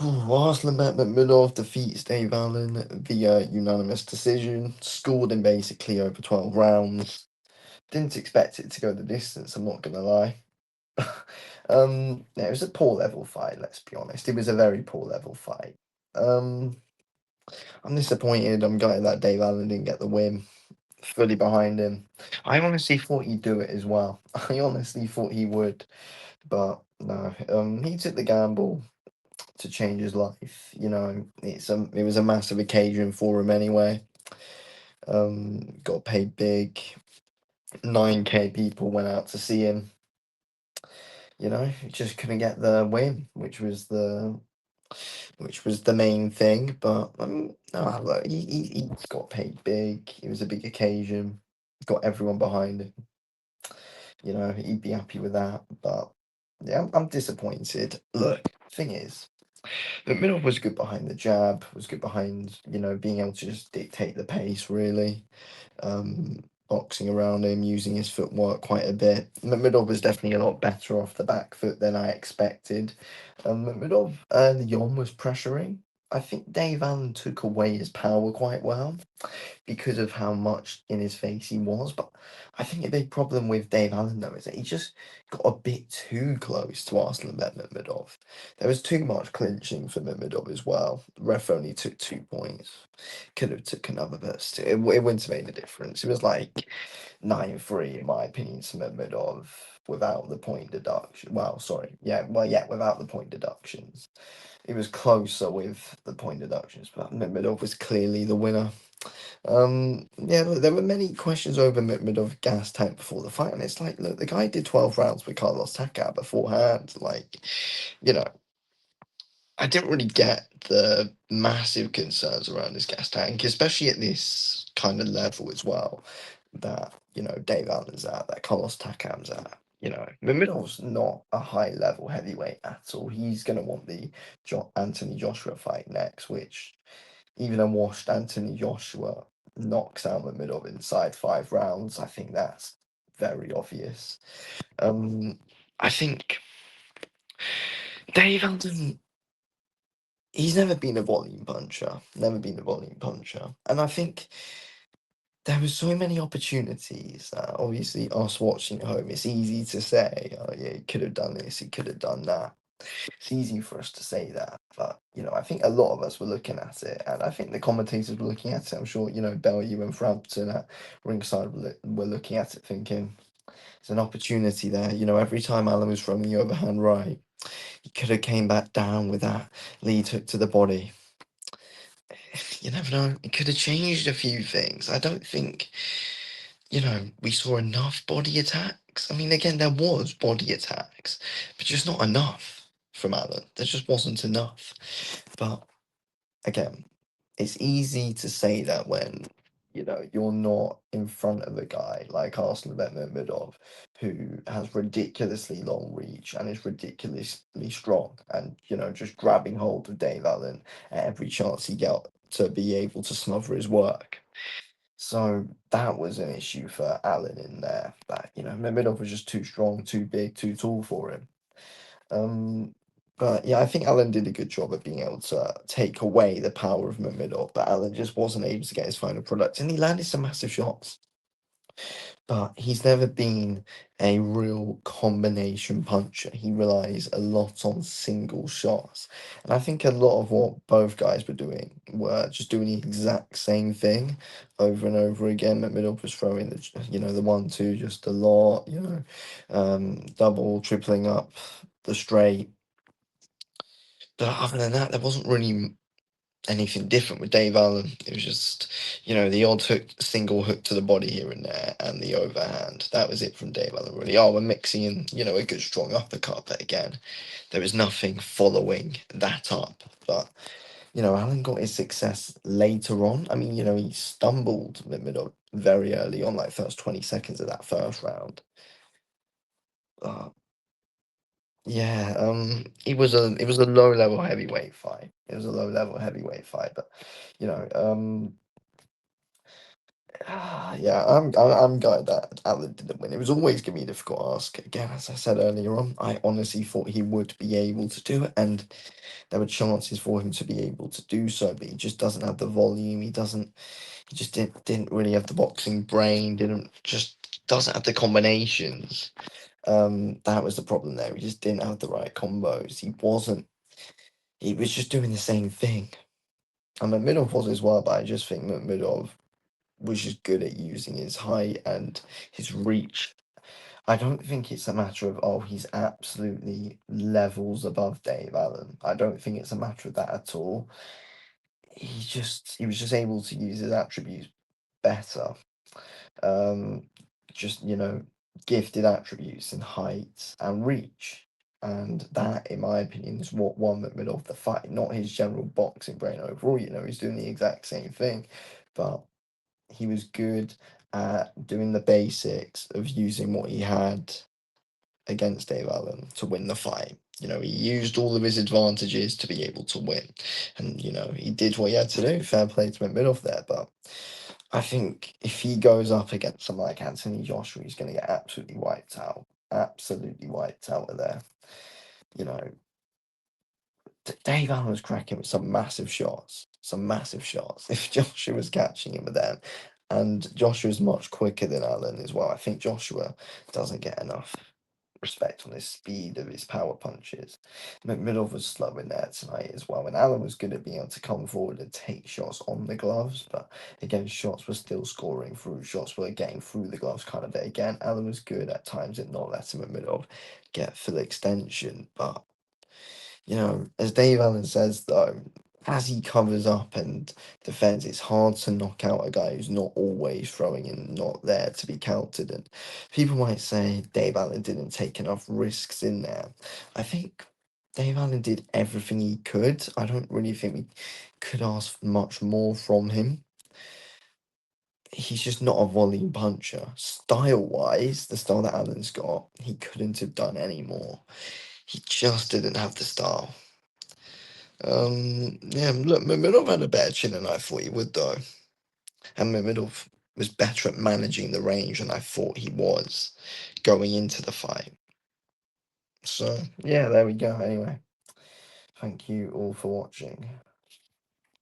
Arslan Makmudov defeats Dave Allen via unanimous decision. Scored in basically over 12 rounds. Didn't expect it to go the distance, I'm not gonna lie. Yeah, it was a poor level fight, let's be honest. It was a very poor level fight. Um, I'm disappointed. I'm gutted that Dave Allen didn't get the win. Fully behind him. I honestly thought he'd do it as well. I honestly thought he would, but no. He took the gamble to change his life. It was a massive occasion for him anyway. Got paid big. 9K people went out to see him. He just couldn't get the win, which was the main thing. But no, look, he got paid big. It was a big occasion. Got everyone behind him. He'd be happy with that. But yeah, I'm disappointed. Look, thing is, the middle was good behind the jab. Was good behind being able to just dictate the pace really. Boxing around him, using his footwork quite a bit. Makmudov was definitely a lot better off the back foot than I expected. Makmudov early on was pressuring. I think Dave Allen took away his power quite well because of how much in his face he was. But I think a big problem with Dave Allen though is that he just got a bit too close to Arsenal and Makmudov. There was too much clinching for Makmudov as well. Ref only took 2 points. Could have took another, but still, it wouldn't have made a difference. It was like 9-3 in my opinion to Makmudov without the point deduction. Well, sorry, yeah, without the point deductions. It was closer with the point deductions, but Makmudov was clearly the winner. Yeah, look, there were many questions over Makmudov gas tank before the fight, and it's like, look, the guy did 12 rounds with Carlos Takam beforehand. Like, you know, I didn't really get the massive concerns around his gas tank, especially at this kind of level as well. That Dave Allen's at, that Carlos Takam's at. Mamedov's not a high level heavyweight at all. He's gonna want the Anthony Joshua fight next, which even a washed Anthony Joshua knocks out Mamedov inside 5 rounds. I think that's very obvious. I think Dave Allen, he's never been a volume puncher, and I think there were so many opportunities. Obviously, us watching at home, it's easy to say, "Oh yeah, he could have done this, he could have done that." It's easy for us to say that, but I think a lot of us were looking at it, and I think the commentators were looking at it. I'm sure Bell, you and Frampton at ringside were looking at it, thinking there's an opportunity there. Every time Alan was throwing the overhand right, he could have came back down with that lead hook to the body. You never know. It could have changed a few things. I don't think we saw enough body attacks. I mean, again, there was body attacks, but just not enough from Alan. There just wasn't enough. But again, it's easy to say that when you're not in front of a guy like Arsenal Makmudov, who has ridiculously long reach and is ridiculously strong, and just grabbing hold of Dave Allen at every chance he got to be able to smother his work. So that was an issue for Allen in there. That Mamedov was just too strong, too big, too tall for him. Um, but yeah, I think Allen did a good job of being able to take away the power of Mamedov, but Allen just wasn't able to get his final product, and he landed some massive shots. But he's never been a real combination puncher. He relies a lot on single shots. And I think a lot of what both guys were doing were just doing the exact same thing over and over again. Makmudov was throwing the 1-2 just a lot, double, tripling up the straight. But other than that, there wasn't really anything different with Dave Allen. It was just, the odd hook, single hook to the body here and there, and the overhand. That was it from Dave Allen, really. Oh, we're mixing in, a good strong uppercut, but again, there was nothing following that up. But, Allen got his success later on. I mean, he stumbled Makmudov very early on, like first 20 seconds of that first round. Uh, yeah, it was a low level heavyweight fight. It was a low level heavyweight fight, but you know, um, Yeah, I'm glad that Alan didn't win. It was always gonna be a difficult ask. Again, as I said earlier on, I honestly thought he would be able to do it, and there were chances for him to be able to do so, but he just doesn't have the volume. He just didn't really have the boxing brain. Didn't just doesn't have the combinations. That was the problem there. He just didn't have the right combos. He wasn't. He was just doing the same thing. And Makmudov was as well, but I just think Makmudov was just good at using his height and his reach. I don't think it's a matter of, oh, he's absolutely levels above Dave Allen. I don't think it's a matter of that at all. He was just able to use his attributes better. Um, just, gifted attributes in height and reach. And that, in my opinion, is what won Makmudov the fight, not his general boxing brain overall. He's doing the exact same thing, but he was good at doing the basics of using what he had against Dave Allen to win the fight. He used all of his advantages to be able to win. And, he did what he had to do. Fair play to Makmudov there. But I think if he goes up against someone like Anthony Joshua, he's going to get absolutely wiped out. Absolutely wiped out of there. You know, Dave Allen was cracking with some massive shots. Some massive shots. If Joshua was catching him with them, and Joshua's much quicker than Allen as well. I think Joshua doesn't get enough respect on his speed of his power punches. Makmudov was slow in there tonight as well, and Allen was good at being able to come forward and take shots on the gloves, but again, shots were still scoring through, shots were getting through the gloves kind of day. Again, Allen was good at times at not letting Makmudov get full extension, but as Dave Allen says though, as he covers up and defends, it's hard to knock out a guy who's not always throwing and not there to be countered. And people might say Dave Allen didn't take enough risks in there. I think Dave Allen did everything he could. I don't really think we could ask much more from him. He's just not a volume puncher. Style wise, the style that Allen's got, he couldn't have done any more. He just didn't have the style. Yeah, look, Mamedov had a better chin than I thought he would, though. And Mamedov was better at managing the range than I thought he was going into the fight. So, yeah, there we go. Anyway, thank you all for watching.